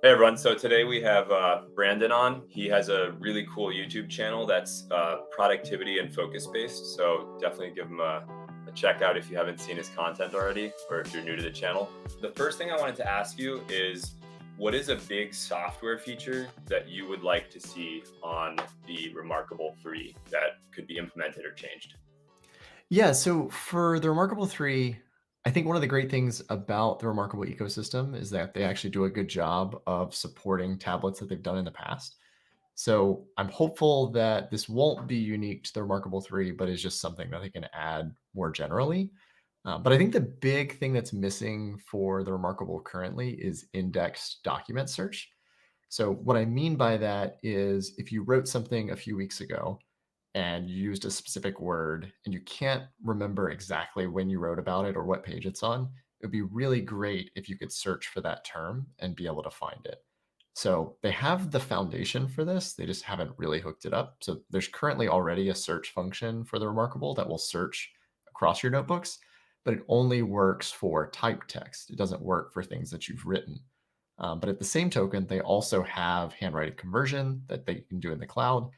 Hey everyone, so today we have Brandon on. He has a really cool YouTube channel that's productivity and focus based. So definitely give him a check out if you haven't seen his content already or if you're new to the channel. The first thing I wanted to ask you is what is a big software feature that you would like to see on the reMarkable 3 that could be implemented or changed? Yeah, so for the reMarkable 3, I think one of the great things about the reMarkable ecosystem is that they actually do a good job of supporting tablets that they've done in the past. So I'm hopeful that this won't be unique to the reMarkable 3, but is just something that they can add more generally. But I think the big thing that's missing for the reMarkable currently is indexed document search. So what I mean by that is if you wrote something a few weeks ago and you used a specific word and you can't remember exactly when you wrote about it or what page it's on, it would be really great if you could search for that term and be able to find it. So they have the foundation for this, they just haven't really hooked it up. So there's currently already a search function for the reMarkable that will search across your notebooks, but it only works for typed text. It doesn't work for things that you've written. But at the same token, they also have handwriting conversion that they can do in the cloud.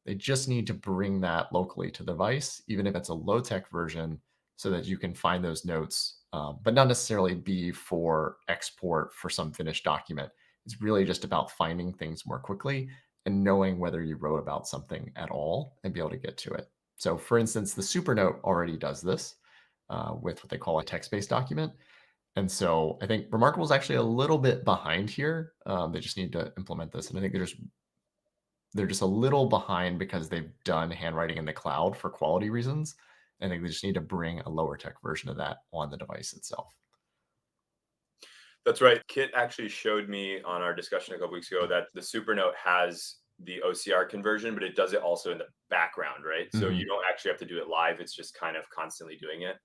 They just need to bring that locally to the device, even if it's a low tech version, so that you can find those notes, but not necessarily be for export for some finished document. It's really just about finding things more quickly and knowing whether you wrote about something at all and be able to get to it. So, for instance, the Supernote already does this with what they call a text based document. And so I think reMarkable is actually a little bit behind here. They just need to implement this, and I think they're just a little behind because they've done handwriting in the cloud for quality reasons. I think they just need to bring a lower tech version of that on the device itself. That's right. Kit actually showed me on our discussion a couple weeks ago that the Supernote has the OCR conversion, but it does it also in the background, right? So you Mhm. don't actually have to do it live. It's just kind of constantly doing it.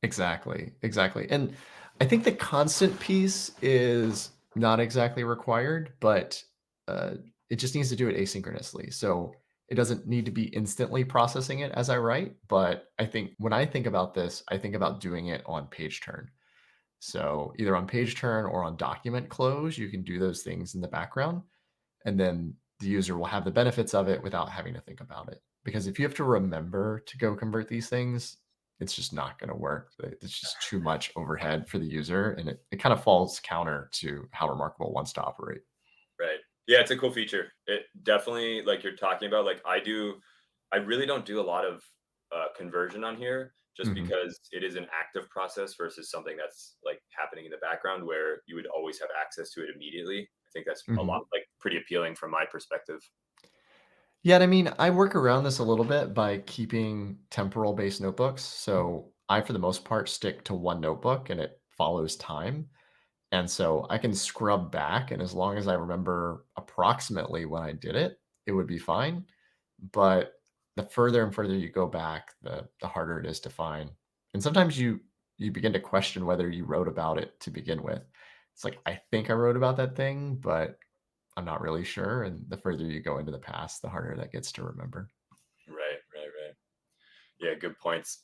Exactly, exactly. And I think the constant piece is not exactly required, but uh, it just needs to do it asynchronously. So it doesn't need to be instantly processing it as I write. But I think when I think about this, I think about doing it on page turn. So either on page turn or on document close, you can do those things in the background. And then the user will have the benefits of it without having to think about it. Because if you have to remember to go convert these things, it's just not going to work. It's just too much overhead for the user. And it kind of falls counter to how reMarkable wants to operate. Right. Yeah, it's a cool feature. It definitely, like you're talking about, like I really don't do a lot of conversion on here just Mhm. because it is an active process versus something that's like happening in the background where you would always have access to it immediately. I think that's a lot Mhm. like pretty appealing from my perspective. Yeah, and I mean, I work around this a little bit by keeping temporal based notebooks. So I, for the most part, stick to one notebook and it follows time. And so I can scrub back, and as long as I remember approximately when I did it, it would be fine. But the further and further you go back, the harder it is to find. And sometimes you begin to question whether you wrote about it to begin with. It's like I think I wrote about that thing, but I'm not really sure. And the further you go into the past, the harder that gets to remember. Right, right, right. Yeah, good points.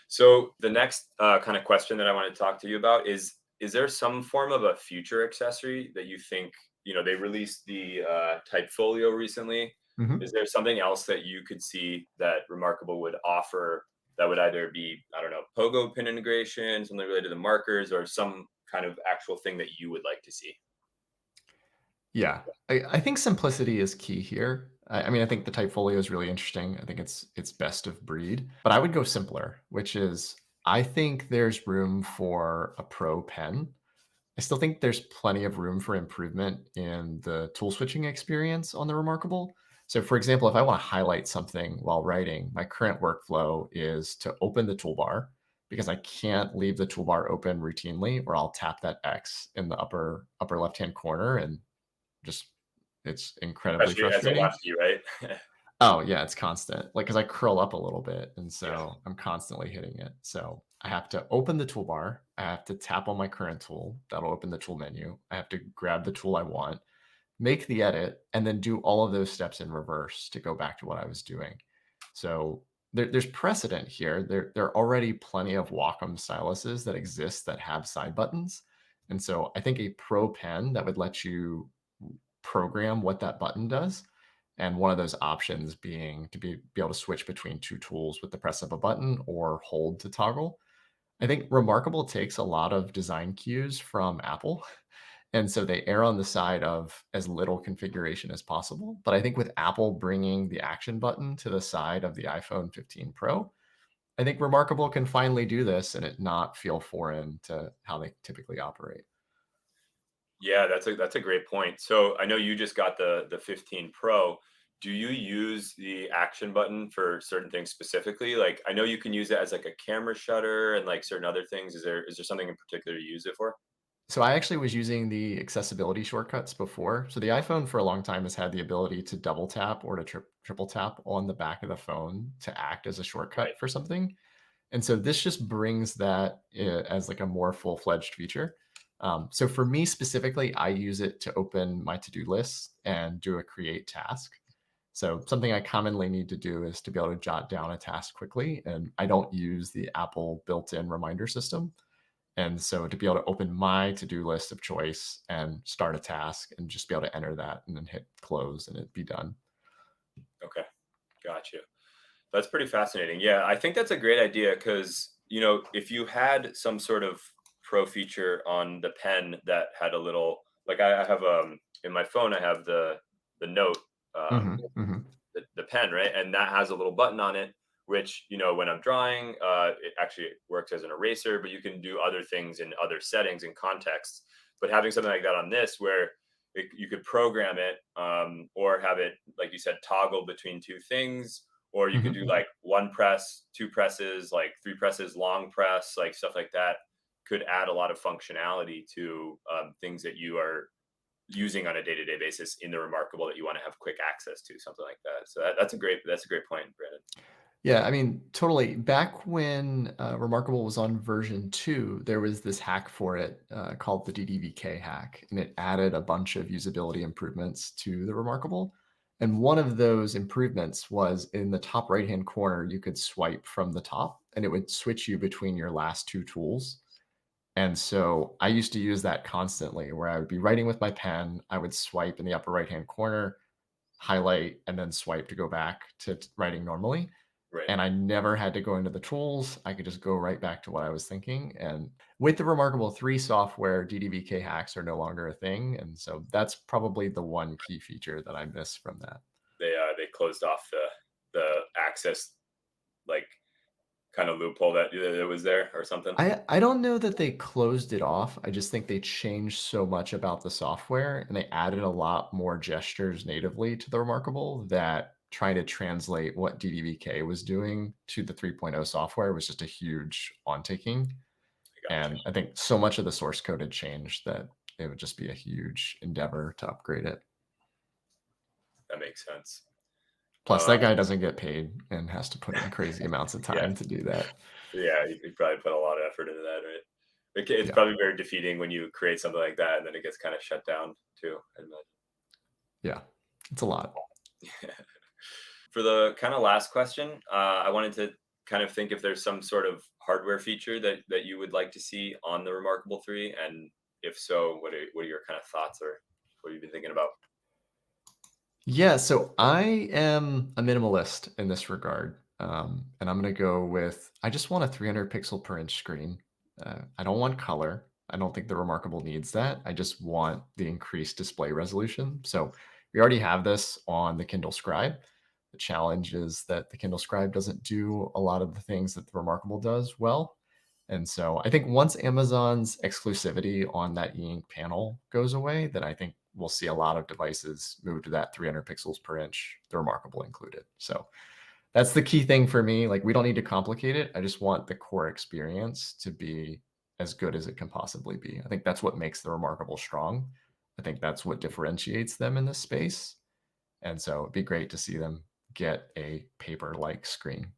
So the next kind of question that I want to talk to you about is there some form of a future accessory that you think, they released the Typefolio recently. Is Mhm. there something else that you could see that reMarkable would offer that would either be, I don't know, Pogo pin integration, something related to markers, or some kind of actual thing that you would like to see? Yeah, I think simplicity is key here. I mean, I think the Typefolio is really interesting. I think it's best of breed, but I would go simpler, which is I think there's room for a pro pen. I still think there's plenty of room for improvement in the tool switching experience on the reMarkable. So, for example, if I want to highlight something while writing, my current workflow is to open the toolbar because I can't leave the toolbar open routinely, or I'll tap that X in the upper left hand corner and just it's incredibly Especially as a frustrating. lefty, right? Oh, yeah, it's constant. Like, cause I curl up a little bit, and Yeah. so I'm constantly hitting it. So I have to open the toolbar. I have to tap on my current tool. That'll open the tool menu. I have to grab the tool I want, make the edit, and then do all of those steps in reverse to go back to what I was doing. So there's precedent here. There are already plenty of Wacom styluses that exist that have side buttons. And so I think a Pro pen that would let you program what that button does, and one of those options being to be able to switch between two tools with the press of a button or hold to toggle. I think reMarkable takes a lot of design cues from Apple. And so they err on the side of as little configuration as possible. But I think with Apple bringing the action button to the side of the iPhone 15 Pro, I think reMarkable can finally do this and it not feel foreign to how they typically operate. Yeah, that's a great point. So I know you just got the 15 Pro. Do you use the action button for certain things specifically? Like I know you can use it as like a camera shutter and like certain other things. Is there something in particular you use it for? So I actually was using the accessibility shortcuts before. So the iPhone for a long time has had the ability to double tap or to triple tap on the back of the phone to act as a Right. shortcut for something. And so this just brings that as like a more full-fledged feature. So for me specifically, I use it to open my to-do list and do a create task. So something I commonly need to do is to be able to jot down a task quickly, and I don't use the Apple built-in reminder system. And so to be able to open my to-do list of choice and start a task and just be able to enter that and then hit close and it be done. Okay. Gotcha. That's pretty fascinating. Yeah, I think that's a great idea because, if you had some sort of pro feature on the pen that had a little, like I have in my phone, I have the note, um, Mhm, mhm, the pen, right? And that has a little button on it, which, when I'm drawing, it actually works as an eraser, but you can do other things in other settings and contexts. But having something like that on this, where you could program it, or have it, like you said, toggle between two things, or you could mhm. do like one press, two presses, like three presses, long press, like stuff like that could add a lot of functionality to things that you are using on a day-to-day basis in the reMarkable that you want to have quick access to, something like that. So that's a great point, Brandon. Yeah, I mean, totally. Back when reMarkable was on version 2, there was this hack for it called the DDB hack, and it added a bunch of usability improvements to the reMarkable. And one of those improvements was in the top right-hand corner, you could swipe from the top, and it would switch you between your last two tools. And so I used to use that constantly, where I would be writing with my pen, I would swipe in the upper right-hand corner, highlight, and then swipe to go back to writing normally, Right. and I never had to go into the tools. I could just go right back to what I was thinking. And with the reMarkable 3 software, DDBK hacks are no longer a thing. And so that's probably the one key feature that I miss from that. They closed off the access, like, kind of loophole that was there or something. I don't know that they closed it off. I just think they changed so much about the software and they added a lot more gestures natively to the reMarkable that trying to translate what DDBK was doing to the 3.0 software was just a huge taking. I gotcha. And I think so much of the source code had changed that it would just be a huge endeavor to upgrade it. That makes sense. Plus, Uh, that guy doesn't get paid and has to put in crazy amounts of yeah, time to do that. yeah, you probably put a lot of effort into that, right? It's Yeah. probably very defeating when you create something like that and then it gets kind of shut down too, I Yeah. It's a lot. imagine. For the kind of last question, I wanted to kind of think if there's some sort of hardware feature that you would like to see on the reMarkable 3, and if so, what are your kind of thoughts, or what have you been thinking about? Yeah, so I am a minimalist in this regard. And I'm going to go with I just want a 300 pixel per inch screen. I don't want color. I don't think the reMarkable needs that. I just want the increased display resolution. So we already have this on the Kindle Scribe. The challenge is that the Kindle Scribe doesn't do a lot of the things that the reMarkable does well. And so I think once Amazon's exclusivity on that e-ink panel goes away, then I think we'll see a lot of devices move to that 300 pixels per inch, the reMarkable included. So that's the key thing for me. Like we don't need to complicate it. I just want the core experience to be as good as it can possibly be. I think that's what makes the reMarkable strong. I think that's what differentiates them in this space. And so it'd be great to see them get a paper-like screen.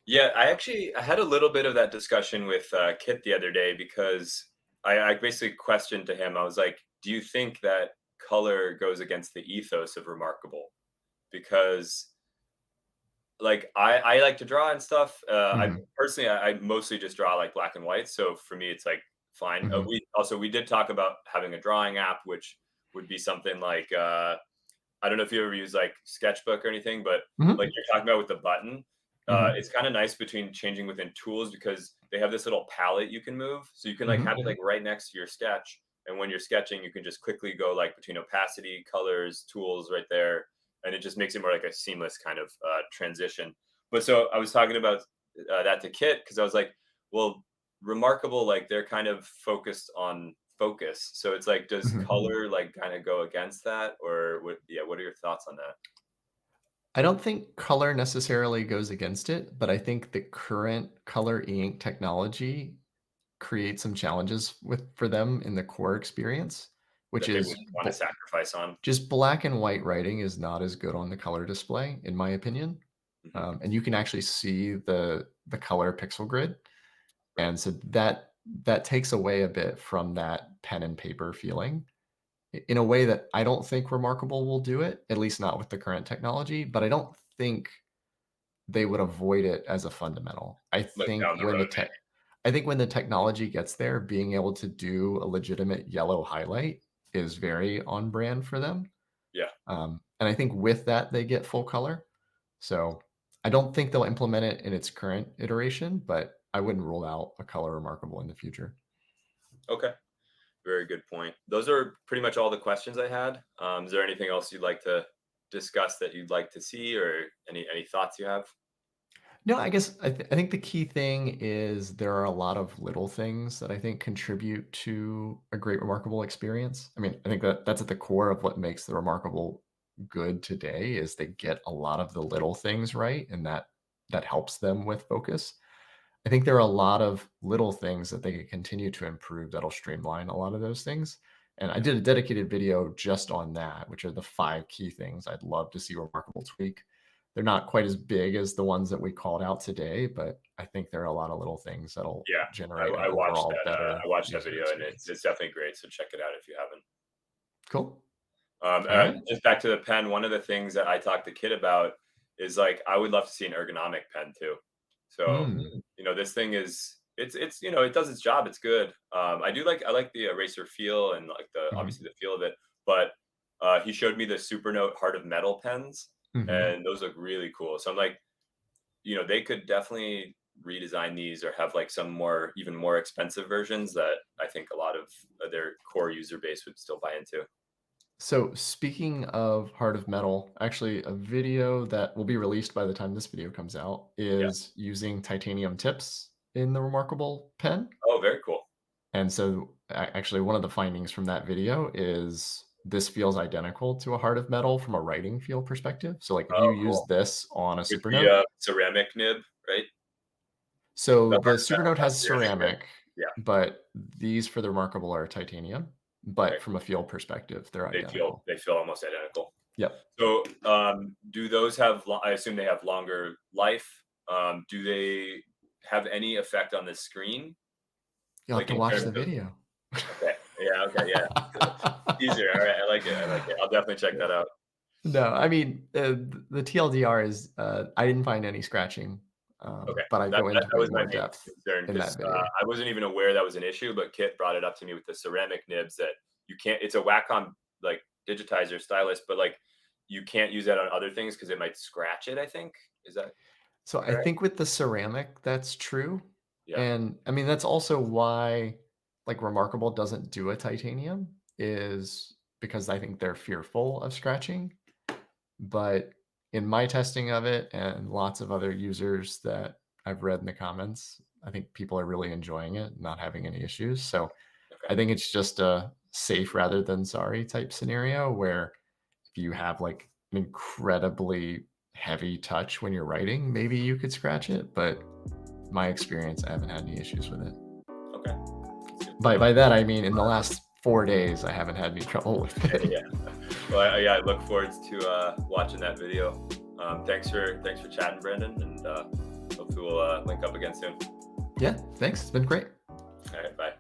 Yeah, I had a little bit of that discussion with Kit the other day because I basically questioned to him. I was like, "Do you think that color goes against the ethos of reMarkable?" Because like I like to draw and stuff. I Mhm. personally I mostly just draw like black and white. So for me, it's like fine. Mhm. We did talk about having a drawing app, which would be something like I don't know if you ever use like Sketchbook or anything, but like Mhm. you're talking about with the button, Mhm. it's kind of nice between changing within tools because they have this little palette you can move, so you can like have Mhm. it like right next to your sketch, and when you're sketching, you can just quickly go like between opacity, colors, tools right there, and it just makes it more like a seamless kind of transition. But so I was talking about that to Kit because I was like, well, reMarkable, like they're kind of focused on focus. So it's like, does Mhm. color like kind of go against that, or what? Yeah, what are your thoughts on that? I don't think color necessarily goes against it, but I think the current color e-ink technology creates some challenges for them in the core experience, which That they is wouldn't want to sacrifice on. just black and white writing is not as good on the color display, in my opinion. Hmm. And you can actually see the color pixel grid, Right. and so that takes away a bit from that pen and paper feeling in a way that I don't think reMarkable will do it, at least not with the current technology. But I don't think they would avoid it as a fundamental. Like down the road, maybe. I think when the technology gets there, being able to do a legitimate yellow highlight is very on brand for them. Yeah. And I think with that, they get full color. So I don't think they'll implement it in its current iteration, but I wouldn't rule out a color reMarkable in the future. Okay. Very good point. Those are pretty much all the questions I had. Is there anything else you'd like to discuss that you'd like to see, or any thoughts you have? No, I guess I think the key thing is there are a lot of little things that I think contribute to a great reMarkable experience. I mean, I think that's at the core of what makes the reMarkable good today is they get a lot of the little things right, and that helps them with focus. I think there are a lot of little things that they could continue to improve that'll streamline a lot of those things. And I did a dedicated video just on that, which are the 5 key things I'd love to see reMarkable tweak. They're not quite as big as the ones that we called out today, but I think there are a lot of little things that'll Yeah, generate an I watched overall that. better I watched that user video, and it's experience. it's definitely great. So check it out if you haven't. Cool. All right. Just back to the pen. One of the things that I talked to Kid about is like I would love to see an ergonomic pen too. So Mm. this thing is it's it does its job. It's good. I like the eraser feel and like the Mhm. obviously the feel of it. But he showed me the Supernote Heart of Metal pens, Mhm. and those look really cool. So I'm like, they could definitely redesign these or have like some more even more expensive versions that I think a lot of their core user base would still buy into. So speaking of Heart of Metal, actually a video that will be released by the time this video comes out Yeah. is using titanium tips in the reMarkable pen. Oh, very cool. And so actually one of the findings from that video is this feels identical to a Heart of Metal from a writing feel perspective. So like if you Oh, use cool. this on a With the, Supernote, ceramic nib, right? so The the hard metal Supernote has has ceramic nib? ceramic, Yeah, but these for the reMarkable are titanium, but okay. from a feel perspective, they're They feel identical. they feel almost identical. Yep. So, do those have I assume they have longer life. Do they have any effect on the screen? You'll have Like, to in watch terms the of video. okay. Yeah, okay, yeah. Easier, alright, I like it, I like it. I'll definitely check that out. No, I mean, the TLDR is, I didn't find any scratching, Okay. but I That go that into that it was my more main depth concern in 'cause, that video. I wasn't even aware that was an issue, but Kit brought it up to me with the ceramic nibs that you can't it's a Wacom, like, digitizer stylus, but, like, you can't use that on other things because it might scratch it, I think. Is that So I correct? think with the ceramic, that's true, Yeah. and I mean, that's also why, like, reMarkable doesn't do a titanium is because I think they're fearful of scratching, but in my testing of it and lots of other users that I've read in the comments, I think people are really enjoying it, not having any issues, so Okay. I think it's just a safe rather than sorry type scenario where if you have like an incredibly heavy touch when you're writing, maybe you could scratch it. But my experience, I haven't had any issues with it. Okay. That's good to By know. by that I mean in the last 4 days, I haven't had any trouble with it. Yeah. Well, I look forward to, watching that video. Thanks for chatting, Brandon, and, hopefully we'll, link up again soon. Yeah, thanks. It's been great. Alright, bye.